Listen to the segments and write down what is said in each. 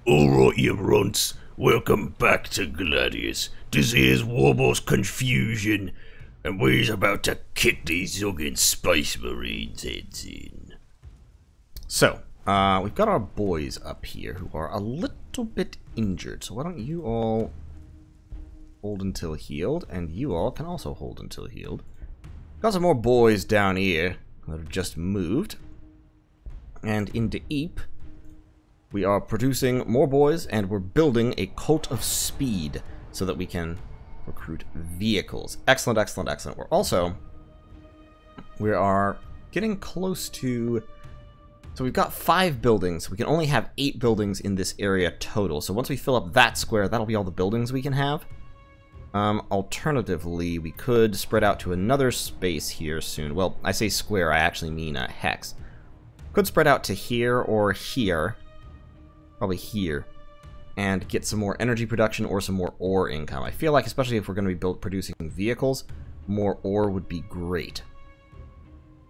Alright, you runts. Welcome back to Gladius. This here's Warboss Confusion, and we're about to kick these ZOGGIN Space Marines' heads in. So, we've got our boys up here who are a little bit injured, so why don't you all hold until healed, and you all can also hold until healed. Got some more boys down here that have just moved, and into Eep, we are producing more boys, and we're building a cult of speed so that we can recruit vehicles. Excellent, excellent, excellent. We are getting close to... So we've got 5 buildings. We can only have 8 buildings in this area total. So once we fill up that square, that'll be all the buildings we can have. Alternatively, we could spread out to another space here soon. Well, I say square, I actually mean a hex. Could spread out to here or here. Probably here. And get some more energy production or some more ore income. I feel like, especially if we're going to be producing vehicles, more ore would be great.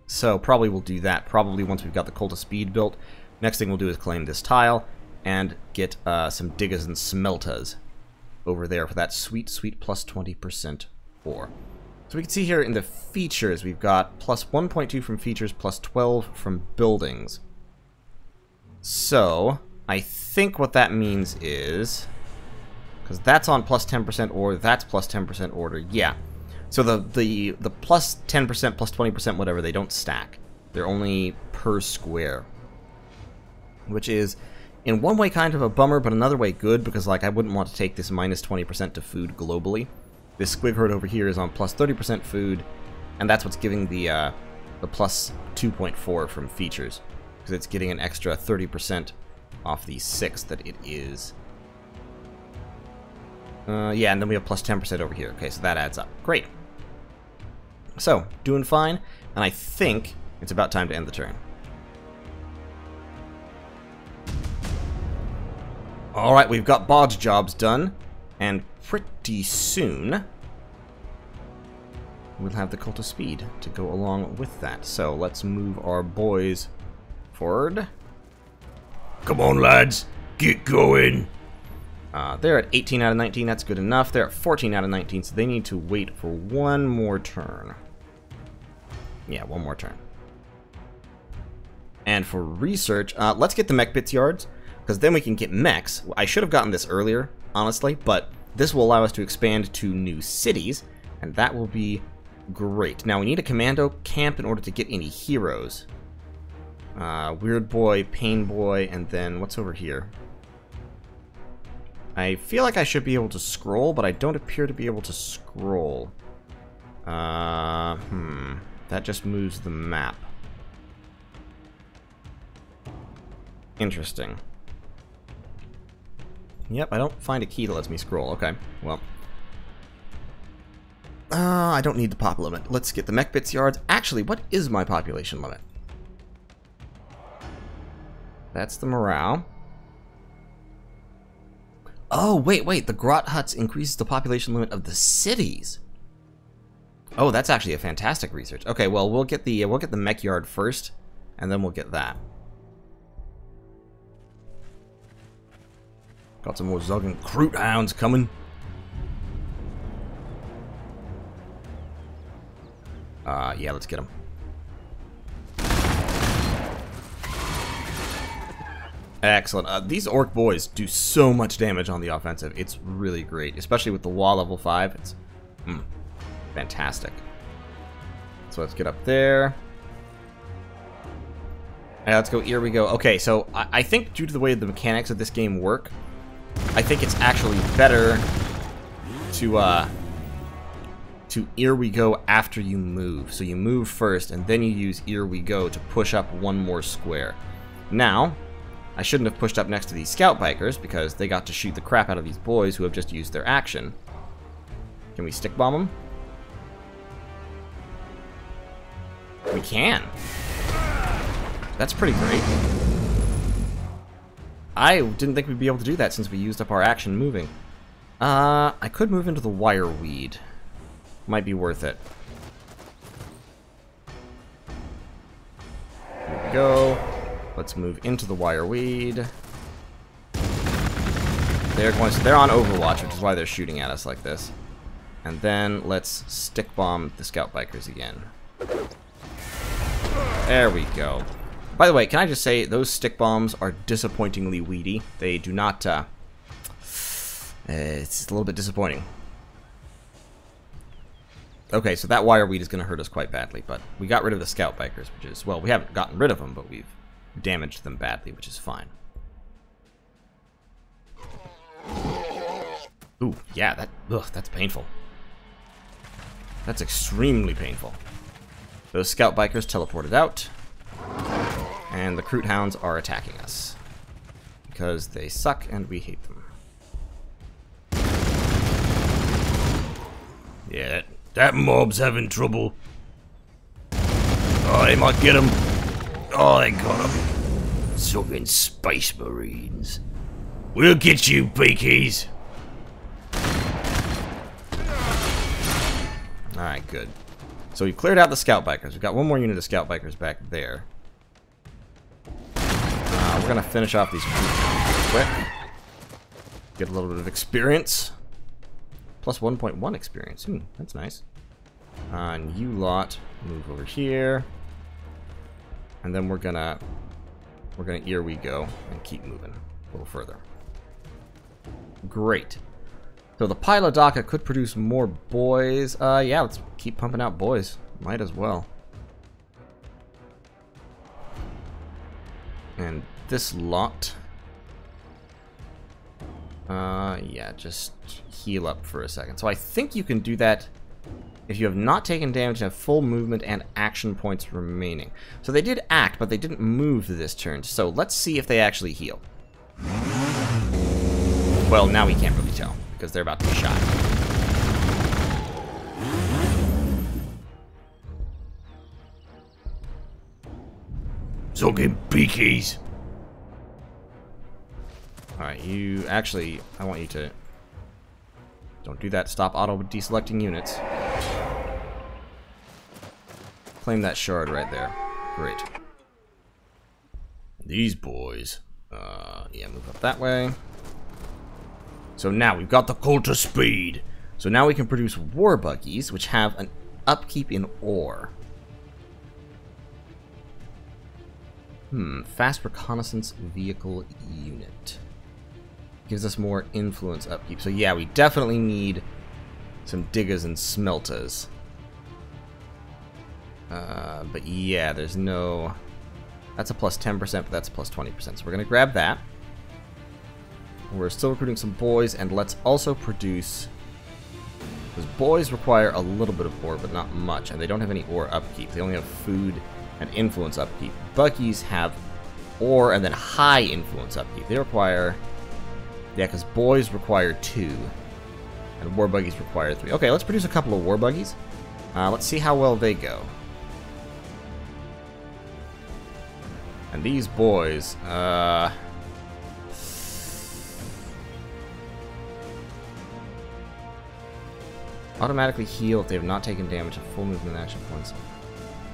So probably we'll do that. Probably once we've got the Cult of Speed built. Next thing we'll do is claim this tile and get some diggers and smelters over there for that sweet, sweet plus 20% ore. So we can see here in the features, we've got plus 1.2 from features, plus 12 from buildings. So I think what that means is, because that's on plus 10% ore, that's plus 10% order, yeah. So the plus 10%, plus 20%, whatever, they don't stack. They're only per square. Which is, in one way, kind of a bummer, but another way good, because like I wouldn't want to take this minus 20% to food globally. This squig herd over here is on plus 30% food, and that's what's giving the plus 2.4 from features. Because it's getting an extra 30% off the 6 that it is. Yeah, and then we have plus 10% over here. Okay, so that adds up. Great. So, doing fine, and I think it's about time to end the turn. Alright, we've got bodge jobs done, and pretty soon we'll have the Cult of Speed to go along with that. So, let's move our boys forward. Come on, lads. Get going. They're at 18 out of 19, that's good enough. They're at 14 out of 19, so they need to wait for one more turn. Yeah, one more turn. And for research, let's get the mech bits yards, because then we can get mechs. I should have gotten this earlier, honestly, but this will allow us to expand to new cities, and that will be great. Now, we need a commando camp in order to get any heroes. Weird Boy, Pain Boy, and then what's over here? I feel like I should be able to scroll, but I don't appear to be able to scroll. That just moves the map. Interesting. Yep, I don't find a key that lets me scroll. Okay, well. I don't need the pop limit. Let's get the mech bits yards. Actually, what is my population limit? That's the morale. Oh, wait, the grot huts increases the population limit of the cities. Oh, that's actually a fantastic research. Okay, well, we'll get the mech yard first, and then we'll get that. Got some more ZOGGIN Kroot hounds coming. Yeah, let's get them. Excellent. These orc boys do so much damage on the offensive. It's really great, especially with the wall level 5. It's fantastic. So let's get up there. And let's go. Here we go. Okay, so I think due to the way the mechanics of this game work, I think it's actually better to here we go after you move. So you move first, and then you use here we go to push up one more square. Now, I shouldn't have pushed up next to these scout bikers because they got to shoot the crap out of these boys who have just used their action. Can we stick bomb them? We can. That's pretty great. I didn't think we'd be able to do that since we used up our action moving. I could move into the wire weed. Might be worth it. Here we go. Let's move into the wire weed. they're on Overwatch, which is why they're shooting at us like this. And then let's stick bomb the scout bikers again. There we go. By the way, can I just say, those stick bombs are disappointingly weedy. They do not, it's a little bit disappointing. Okay, so that wire weed is going to hurt us quite badly, but we got rid of the scout bikers, which is, well, we haven't gotten rid of them, but we've damaged them badly, which is fine. Ooh, yeah, that's painful. That's extremely painful. Those scout bikers teleported out, and the Kroot Hounds are attacking us because they suck and we hate them. Yeah, that mob's having trouble. Oh, they might get him. Oh, they got him. Zoggin Space Marines. We'll get you, BEAKIES. Alright, good. So we've cleared out the scout bikers. We've got one more unit of scout bikers back there. We're going to finish off these quick. Get a little bit of experience. Plus 1.1 experience. That's nice. And you lot move over here. And then we're gonna here we go and keep moving a little further. Great. So the Pilodaka could produce more boys. Yeah, let's keep pumping out boys. Might as well. And this lot. Yeah, just heal up for a second. So I think you can do that if you have not taken damage and have full movement and action points remaining. So they did act, but they didn't move this turn. So let's see if they actually heal. Well, now we can't really tell, because they're about to be shot. Zoggin BEAKIES. Alright, you actually, I want you to, don't do that, stop auto deselecting units. Claim that shard right there. Great. These boys. Yeah, move up that way. So now we've got the cult of speed. So now we can produce war buggies, which have an upkeep in ore. Fast reconnaissance vehicle unit. Gives us more influence upkeep. So yeah, we definitely need some diggers and smelters. But yeah, there's no... That's a plus 10%, but that's a plus 20%. So we're going to grab that. We're still recruiting some boys, and let's also produce... Because boys require a little bit of ore, but not much, and they don't have any ore upkeep. They only have food and influence upkeep. Buggies have ore and then high influence upkeep. They require... Yeah, because boys require 2, and war buggies require 3. Okay, let's produce a couple of war buggies. Let's see how well they go. And these boys, automatically heal if they have not taken damage at full movement action points.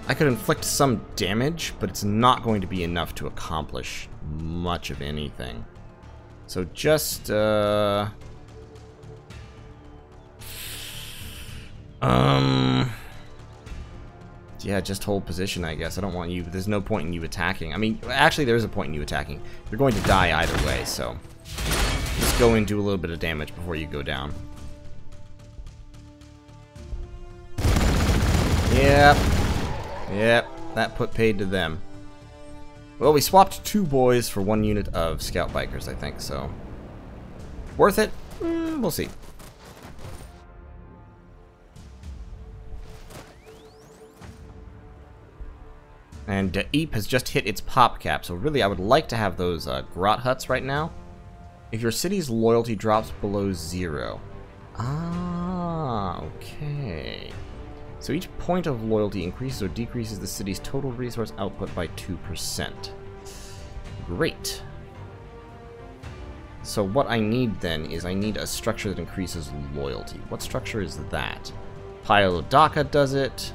I could inflict some damage, but it's not going to be enough to accomplish much of anything. So just, yeah, just hold position, I guess. I don't want you... There's no point in you attacking. I mean, actually, there is a point in you attacking. You're going to die either way, so... Just go and do a little bit of damage before you go down. Yep. Yep. That put paid to them. Well, we swapped 2 boys for 1 unit of scout bikers, I think, so... Worth it? We'll see. And Eep has just hit its pop cap, so really I would like to have those grot huts right now. If your city's loyalty drops below 0. Ah, okay. So each point of loyalty increases or decreases the city's total resource output by 2%. Great. So what I need then is I need a structure that increases loyalty. What structure is that? Pilodaka does it.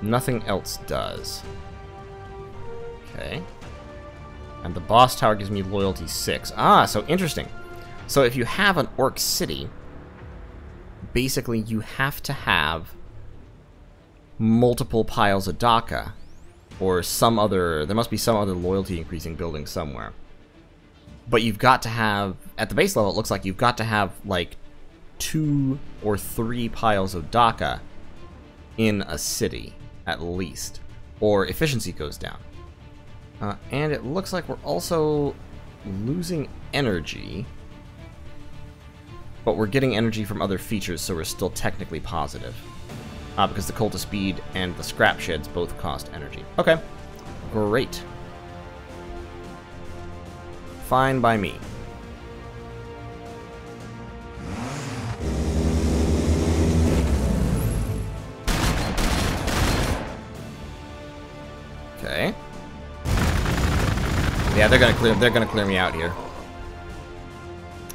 Nothing else does. Okay. And the boss tower gives me loyalty 6. Ah, so interesting. So if you have an orc city, basically you have to have multiple piles of Daka, or some other, there must be some other loyalty increasing building somewhere. But you've got to have, at the base level, it looks like you've got to have like 2 or 3 piles of Daka in a city, at least, or efficiency goes down. And it looks like we're also losing energy, but we're getting energy from other features, so we're still technically positive. Because the Cult of Speed and the Scrap Sheds both cost energy. Okay, great. Fine by me. Okay. Yeah, they're gonna clear me out here.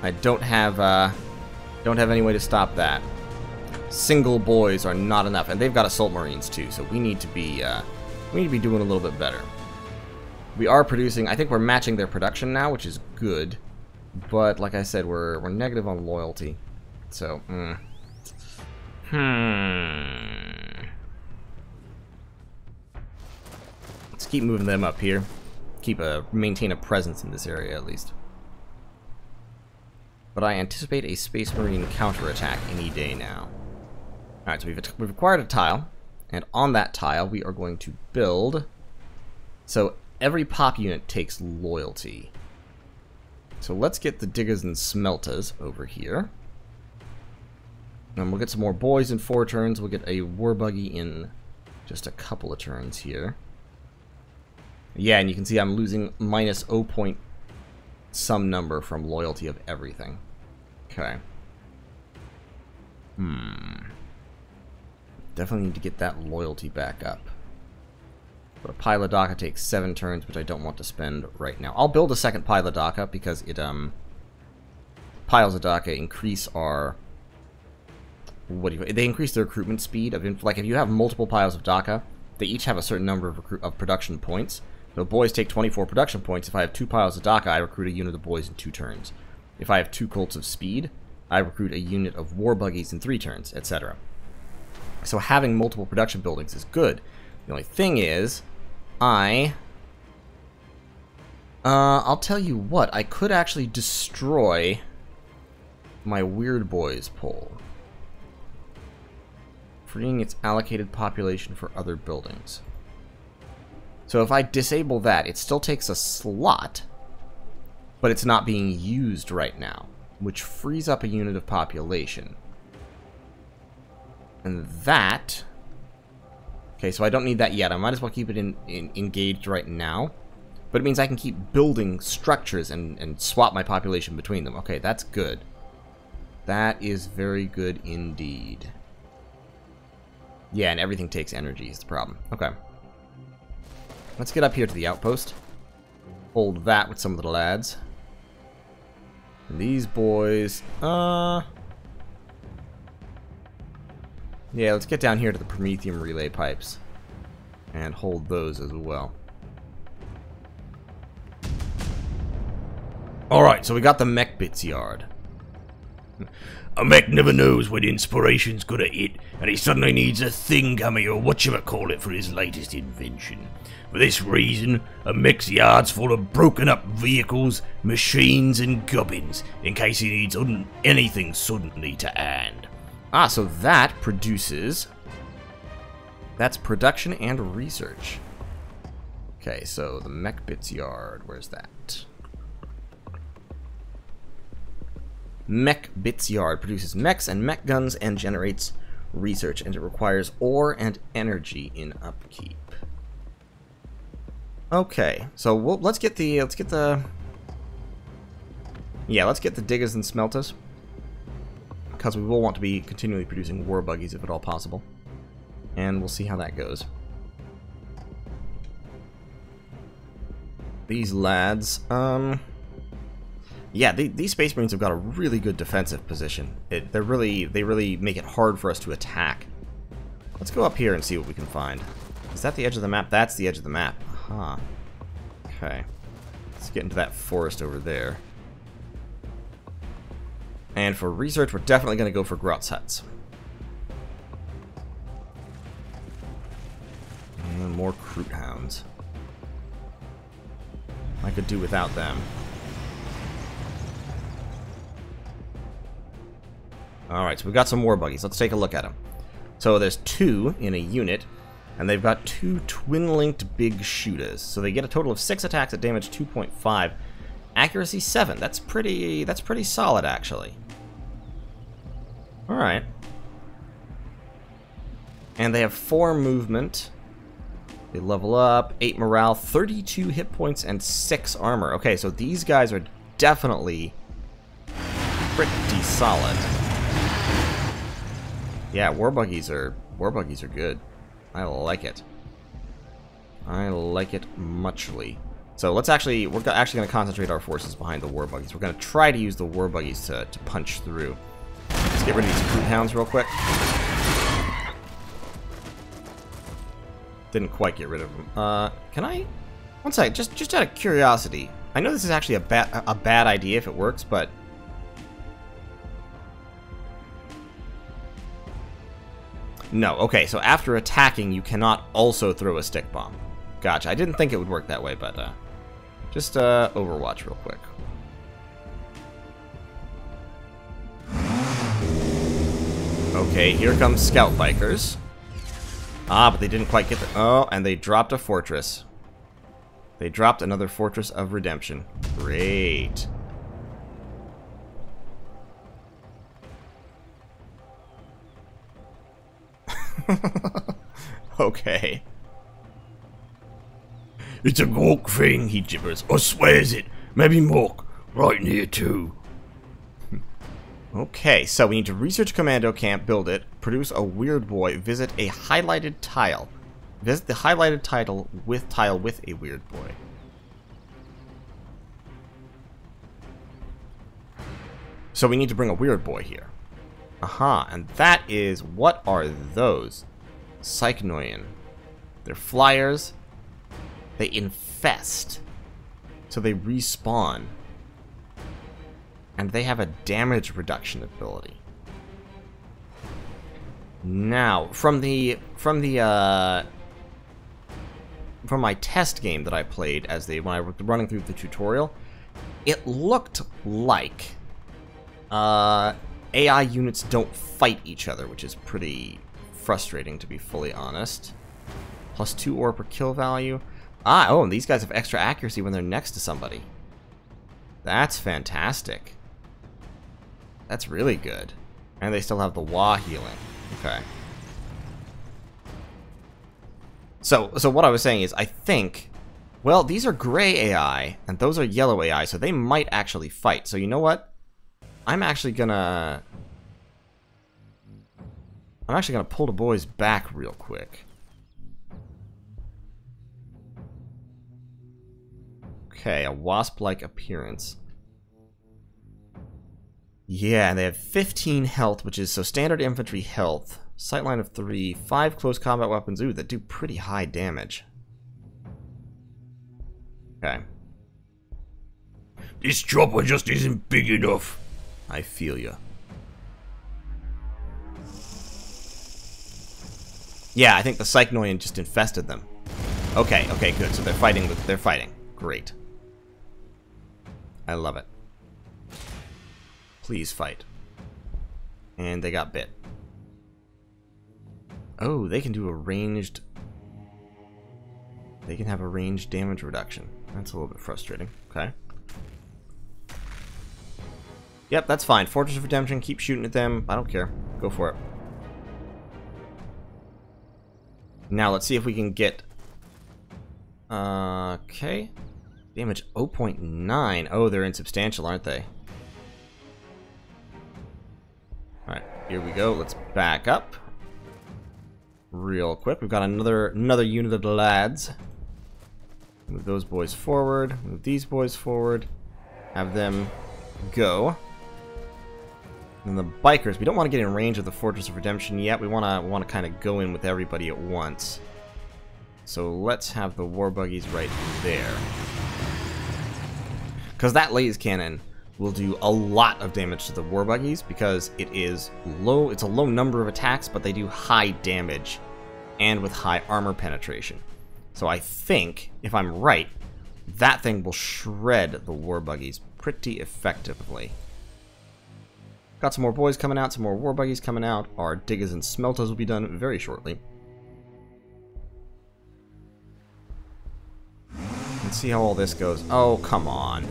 I don't have any way to stop that. Single boys are not enough, and they've got assault marines too, so we need to be doing a little bit better. We are producing, I think we're matching their production now, which is good, but like I said, we're negative on loyalty. So, let's keep moving them up here. Maintain a presence in this area at least. But I anticipate a Space Marine counterattack any day now. Alright, so we've acquired a tile, and on that tile we are going to build. So every pop unit takes loyalty. So let's get the diggers and smelters over here. And we'll get some more boys in 4 turns. We'll get a war buggy in just a couple of turns here. Yeah, and you can see I'm losing minus 0 point some number from loyalty of everything. Okay. Definitely need to get that loyalty back up. But a pile of Daka takes 7 turns, which I don't want to spend right now. I'll build a second pile of Daka because it piles of Daka increase our they increase the recruitment speed of like if you have multiple piles of Daka, they each have a certain number of production points. So boys take 24 production points. If I have 2 piles of Daka, I recruit a unit of boys in 2 turns. If I have 2 Colts of Speed, I recruit a unit of war buggies in 3 turns, etc. So having multiple production buildings is good. The only thing is, I'll tell you what, I could actually destroy my Weird Boys pole, freeing its allocated population for other buildings. So if I disable that, it still takes a slot, but it's not being used right now, which frees up a unit of population. And that... Okay, so I don't need that yet. I might as well keep it engaged right now. But it means I can keep building structures and swap my population between them. Okay, that's good. That is very good indeed. Yeah, and everything takes energy is the problem. Okay. Let's get up here to the outpost. Hold that with some of the lads. And these boys... Yeah, let's get down here to the Prometheum relay pipes. And hold those as well. Alright, so we got the mech bits yard. A mech never knows when inspiration's gonna hit, and he suddenly needs a thingammy or whatchamacallit for his latest invention. For this reason, a mech's yard's full of broken up vehicles, machines and gubbins, in case he needs anything suddenly to hand. Ah, so that produces... That's production and research. Okay, so the mech bits yard, where's that? Mech bits yard produces mechs and mech guns and generates research, and it requires ore and energy in upkeep. Okay, so let's get the diggers and smelters, because we will want to be continually producing war buggies if at all possible, and we'll see how that goes. These lads, yeah, these Space Marines have got a really good defensive position. They really make it hard for us to attack. Let's go up here and see what we can find. Is that the edge of the map? That's the edge of the map. Aha. Okay. Let's get into that forest over there. And for research, we're definitely going to go for Grout's huts. And more Kroot hounds. I could do without them. Alright, so we've got some war buggies. Let's take a look at them. So there's 2 in a unit, and they've got 2 twin-linked big shooters. So they get a total of 6 attacks at damage 2.5. Accuracy 7. That's pretty solid, actually. Alright. And they have 4 movement. They level up, 8 morale, 32 hit points, and 6 armor. Okay, so these guys are definitely pretty solid. Yeah, war buggies are good. I like it. I like it muchly. So we're actually going to concentrate our forces behind the war buggies. We're going to try to use the war buggies to punch through. Let's get rid of these Kroot hounds real quick. Didn't quite get rid of them. Can I? One sec, just out of curiosity. I know this is actually a bad idea if it works, but no. Okay, so after attacking, you cannot also throw a stick bomb. Gotcha. I didn't think it would work that way, but just Overwatch real quick. Okay, here comes scout bikers. Ah, but they didn't quite get the... Oh, and they dropped a fortress. They dropped another Fortress of Redemption. Great. Okay. It's a Gork thing, he gibbers. I swears it. Maybe Mork. Right near too. Okay, so we need to research Commando Camp, build it, produce a Weird Boy, visit a highlighted tile. Visit the highlighted tile with a Weird Boy. So we need to bring a Weird Boy here. Aha, and that is, what are those? Psychnoian. They're flyers. They infest. So they respawn. And they have a damage reduction ability. Now, from my test game that I played when I was running through the tutorial, it looked like AI units don't fight each other, which is pretty frustrating, to be fully honest. +2 ore per kill value. Ah, oh, and these guys have extra accuracy when they're next to somebody. That's fantastic. That's really good. And they still have the WAAAAAAAAGH healing. Okay. So what I was saying is, I think, well, these are gray AI, and those are yellow AI, so they might actually fight. So you know what? I'm actually gonna pull the boys back real quick. Okay, a wasp-like appearance. Yeah, and they have 15 health, which is so standard infantry health. Sightline of 3, 5 close combat weapons, ooh, that do pretty high damage. Okay. This chopper just isn't big enough. I feel ya. Yeah, I think the Psychnoian just infested them. Okay, okay, good. So they're fighting. Great. I love it. Please fight. And they got bit. Oh, they can do a ranged... They can have a ranged damage reduction. That's a little bit frustrating. Okay. Yep, that's fine. Fortress of Redemption, keep shooting at them. I don't care. Go for it. Now, let's see if we can get... Okay. Damage 0.9. Oh, they're insubstantial, aren't they? Alright, here we go. Let's back up. Real quick. We've got another unit of the lads. Move those boys forward. Move these boys forward. Have them go. And the bikers, we don't want to get in range of the Fortress of Redemption yet. We want to kind of go in with everybody at once. So let's have the war buggies right there. Because that laser cannon will do a lot of damage to the war buggies because it is low. It's a low number of attacks, but they do high damage and with high armor penetration. So I think, if I'm right, that thing will shred the war buggies pretty effectively. Got some more boys coming out, some more war buggies coming out. Our diggers and smelters will be done very shortly. Let's see how all this goes. Oh, come on.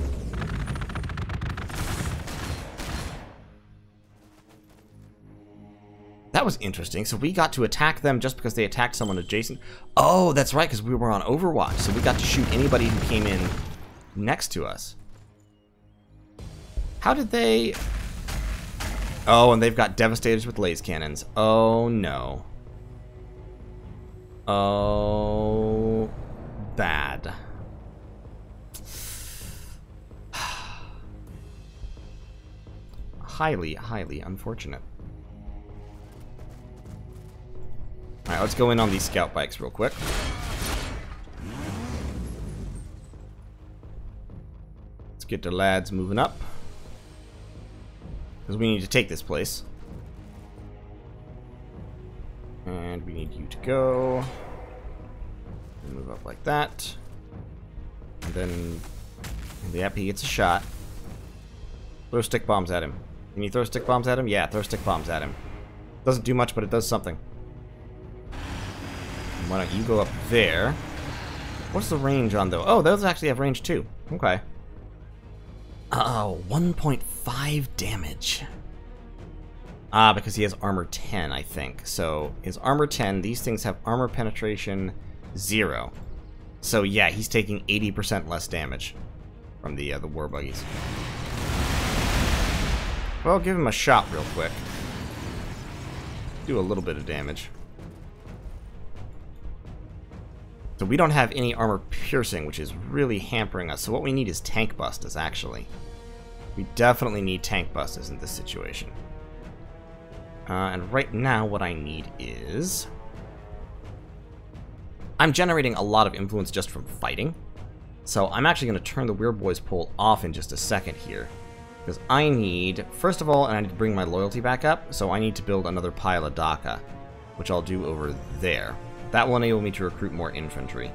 That was interesting. So we got to attack them just because they attacked someone adjacent. Oh, that's right, because we were on Overwatch. So we got to shoot anybody who came in next to us. How did they... Oh, and they've got Devastators with laser cannons. Oh, no. Oh, bad. Highly, highly unfortunate. Alright, let's go in on these scout bikes real quick. Let's get the lads moving up. Because we need to take this place. And we need you to go. Move up like that. And then, yep, he gets a shot. Throw stick bombs at him. Can you throw stick bombs at him? Yeah, throw stick bombs at him. Doesn't do much, but it does something. Why don't you go up there? What's the range on those? Oh, those actually have range too. Okay. 1.5 damage. Ah, because he has armor 10, I think. So his armor 10, these things have armor penetration 0. So yeah, he's taking 80% less damage from the war buggies. Well, give him a shot real quick. Do a little bit of damage. So we don't have any armor piercing, which is really hampering us. So what we need is tank busters, actually. We definitely need tank busters in this situation. And right now, what I need is... I'm generating a lot of influence just from fighting. So I'm actually going to turn the Weird Boys poll off in just a second here. Because I need, first of all, and I need to bring my loyalty back up, so I need to build another pile of Daka, which I'll do over there. That will enable me to recruit more infantry.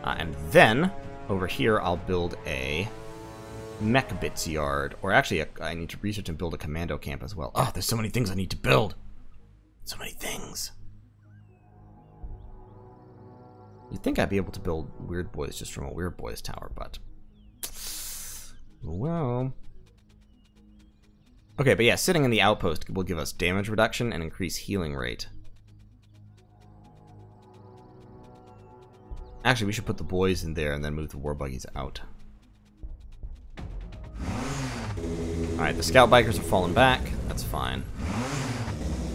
And then, over here, I'll build a mech bits yard. Or actually, I need to research and build a commando camp as well. Oh, there's so many things I need to build. So many things. You'd think I'd be able to build Weird Boys just from a Weird Boys tower, but... well... Okay, but yeah, sitting in the outpost will give us damage reduction and increase healing rate. Actually, we should put the boys in there and then move the war buggies out. Alright, the scout bikers have fallen back. That's fine.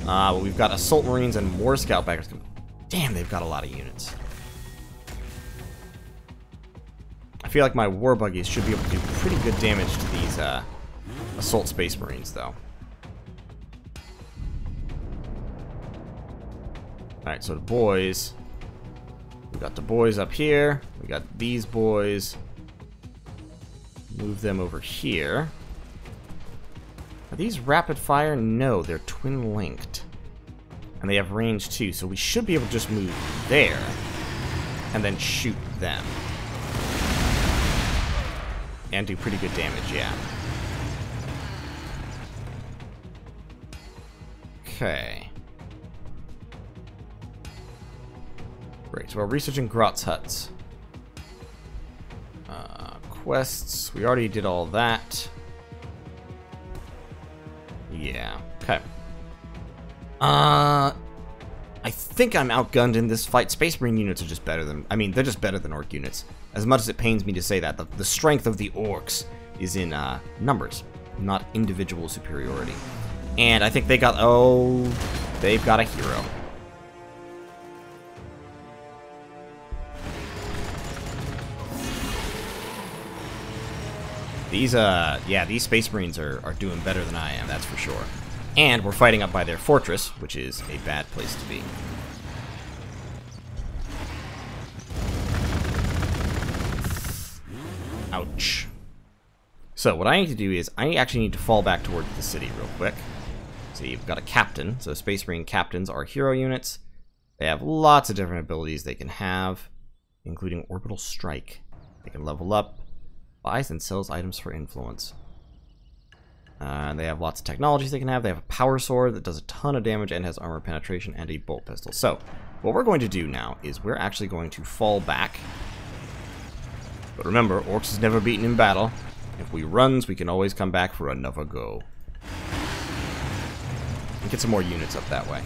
But we've got assault marines and more scout bikers. Damn, they've got a lot of units. I feel like my war buggies should be able to do pretty good damage to these assault space marines, though. Alright, so the boys... we got the boys up here. We got these boys. Move them over here. Are these rapid fire? No, they're twin linked. And they have range too, so we should be able to just move there and then shoot them. And do pretty good damage, yeah. Okay. Great, so we're researching Grot's huts. Quests, we already did all that. Yeah, okay. I think I'm outgunned in this fight. Space Marine units are just better than... I mean, they're just better than Orc units. As much as it pains me to say that, the strength of the Orcs is in numbers, not individual superiority. And I think they got... oh, they've got a hero. These, yeah, these Space Marines are doing better than I am, that's for sure. And we're fighting up by their fortress, which is a bad place to be. Ouch. So what I need to do is, I actually need to fall back towards the city real quick. See, you've got a captain. So Space Marine captains are hero units. They have lots of different abilities they can have, including Orbital Strike. They can level up, buys and sells items for influence. They have lots of technologies they can have. They have a power sword that does a ton of damage and has armor penetration, and a bolt pistol. So, what we're going to do now is we're actually going to fall back. But remember, Orks is never beaten in battle. If we runs, we can always come back for another go. And get some more units up that way.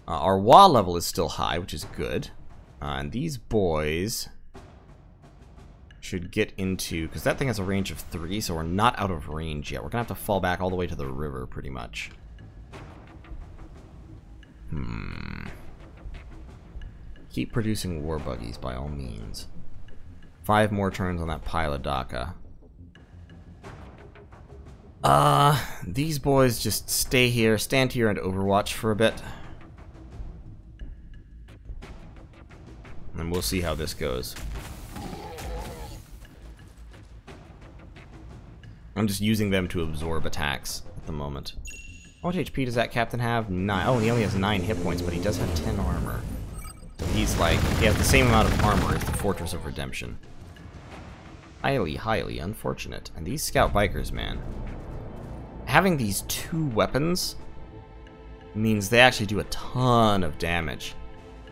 Our WAAAAAAAAAAH level is still high, which is good. And these boys should get into, because that thing has a range of 3, so we're not out of range yet. We're gonna have to fall back all the way to the river, pretty much. Keep producing war buggies, by all means. 5 more turns on that pile of DACA. These boys just stay here, stand here, and overwatch for a bit. And we'll see how this goes. I'm just using them to absorb attacks at the moment. How much HP does that captain have? 9. Oh, he only has 9 hit points, but he does have 10 armor. So he's like, he has the same amount of armor as the Fortress of Redemption. Highly, highly unfortunate. And these scout bikers, man. Having these 2 weapons means they actually do a ton of damage.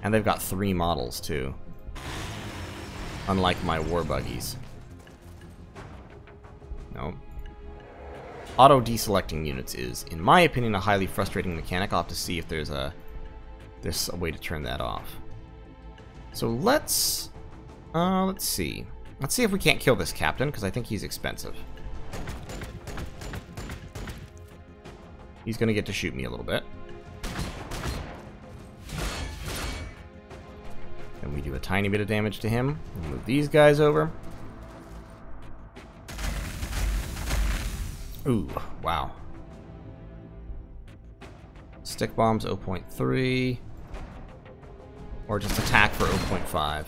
And they've got 3 models, too. Unlike my war buggies. No. Auto-deselecting units is, in my opinion, a highly frustrating mechanic. I'll have to see if there's a way to turn that off. So let's see. Let's see if we can't kill this captain, because I think he's expensive. He's going to get to shoot me a little bit. And we do a tiny bit of damage to him. We'll move these guys over. Ooh, wow. Stick bombs 0.3. Or just attack for 0.5.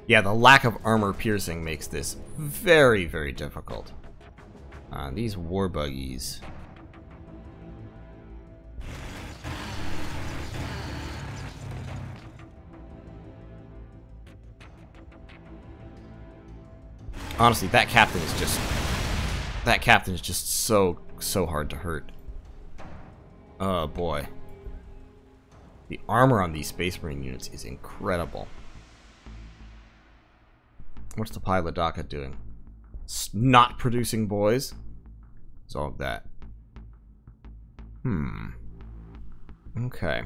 Yeah, the lack of armor piercing makes this very, very difficult. These war buggies. Honestly, that captain is just so hard to hurt. Oh boy. The armor on these Space Marine units is incredible. What's the pilot DACA doing? Not producing boys? Zog that. Okay.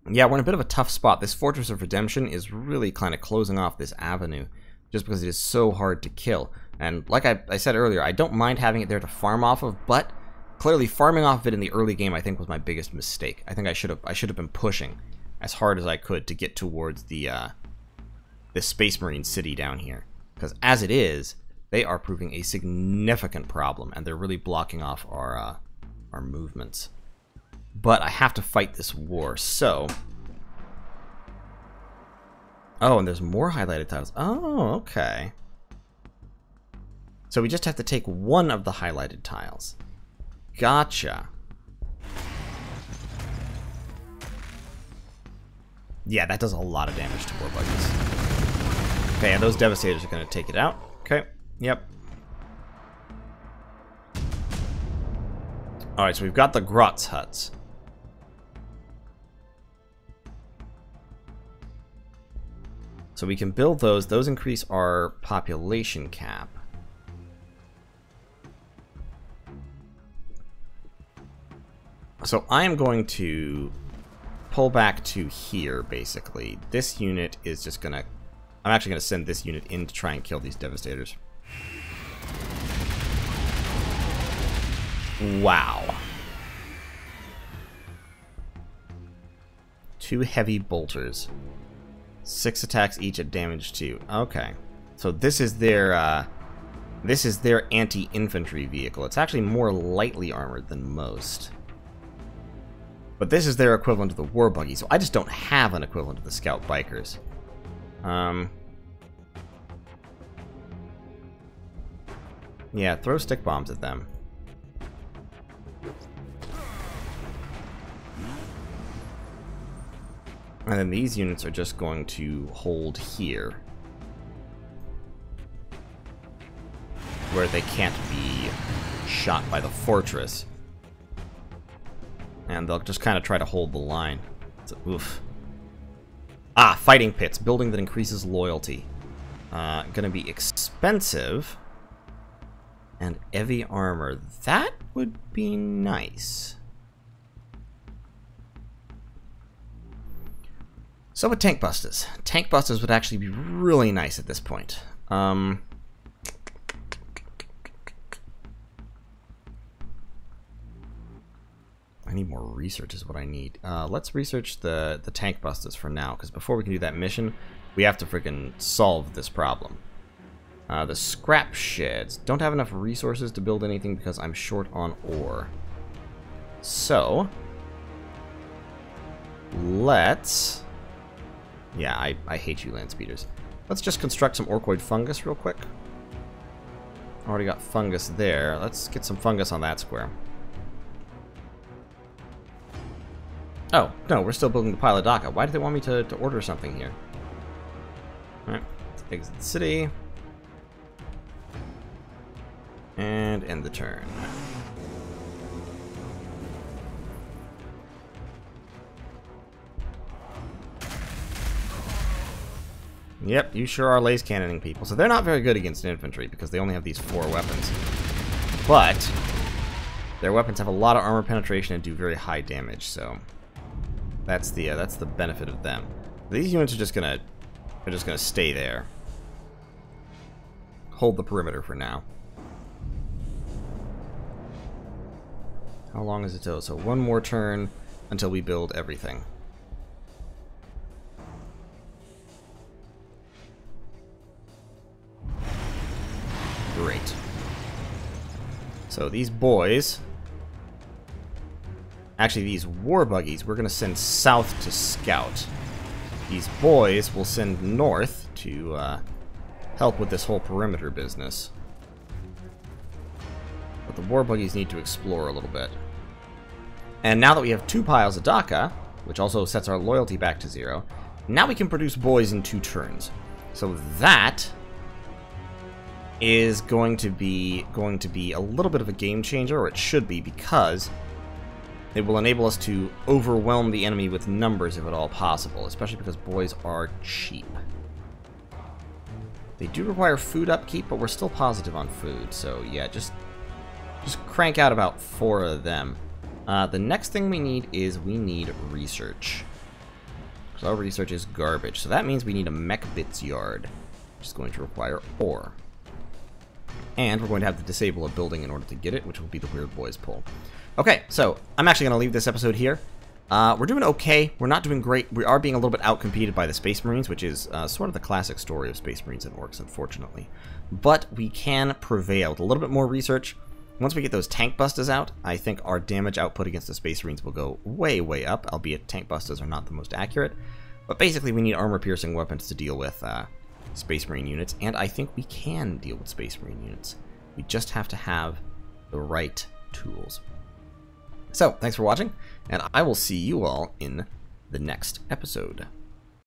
Yeah, we're in a bit of a tough spot. This Fortress of Redemption is really kind of closing off this avenue, just because it is so hard to kill. And like I said earlier, I don't mind having it there to farm off of, but clearly farming off of it in the early game I think was my biggest mistake. I think I should have been pushing as hard as I could to get towards the Space Marine city down here. Because as it is, they are proving a significant problem, and they're really blocking off our movements. But I have to fight this war, so... Oh, and there's more highlighted tiles. Oh, okay. So we just have to take one of the highlighted tiles. Gotcha. Yeah, that does a lot of damage to war buggies. Okay, and those Devastators are going to take it out. Okay, yep. Alright, so we've got the Grotz huts. So we can build those. Those increase our population cap. So I am going to pull back to here, basically. This unit is just gonna... I'm actually gonna send this unit in to try and kill these Devastators. Wow. 2 heavy bolters. 6 attacks each at damage 2. Okay. So this is their anti-infantry vehicle. It's actually more lightly armored than most. But this is their equivalent to the war buggy, so I just don't have an equivalent to the scout bikers. Yeah, throw stick bombs at them. And then these units are just going to hold here, where they can't be shot by the fortress. And they'll just kind of try to hold the line. So, oof. Ah, fighting pits. Building that increases loyalty. Gonna be expensive. And heavy armor. That would be nice. So with tank busters. Tank busters would actually be really nice at this point. I need more research is what I need. Let's research the tank busters for now, because before we can do that mission, we have to freaking solve this problem. The scrap sheds. Don't have enough resources to build anything because I'm short on ore. So, let's... Yeah, I hate you, land speeders. Let's just construct some orkoid fungus real quick. Already got fungus there. Let's get some fungus on that square. Oh, no, we're still building the pile of Dhaka. Why do they want me to order something here? Alright, let's exit the city. And end the turn. Yep, you sure are laser cannoning people. So they're not very good against infantry because they only have these 4 weapons. But their weapons have a lot of armor penetration and do very high damage, so that's the benefit of them. These units are just gonna stay there. Hold the perimeter for now. How long is it till? So 1 more turn until we build everything. Great. So these boys, actually these war buggies, we're going to send south to scout. These boys will send north to help with this whole perimeter business. But the war buggies need to explore a little bit. And now that we have 2 piles of Dhaka, which also sets our loyalty back to 0, now we can produce boys in 2 turns. So that is going to be a little bit of a game changer, or it should be, because it will enable us to overwhelm the enemy with numbers if at all possible, especially because boys are cheap. They do require food upkeep, but we're still positive on food, so yeah, just crank out about 4 of them. The next thing we need is research. Because our research is garbage, so that means we need a mech bits yard, which is going to require ore. And we're going to have to disable a building in order to get it, which will be the Weird Boys pull. Okay, so I'm actually going to leave this episode here. We're doing okay. We're not doing great. We are being a little bit outcompeted by the Space Marines, which is sort of the classic story of Space Marines and Orks, unfortunately. But we can prevail with a little bit more research. Once we get those tank busters out, I think our damage output against the Space Marines will go way, way up, albeit tank busters are not the most accurate. But basically, we need armor-piercing weapons to deal with Space Marine units, and I think we can deal with Space Marine units. We just have to have the right tools. So, thanks for watching, and I will see you all in the next episode.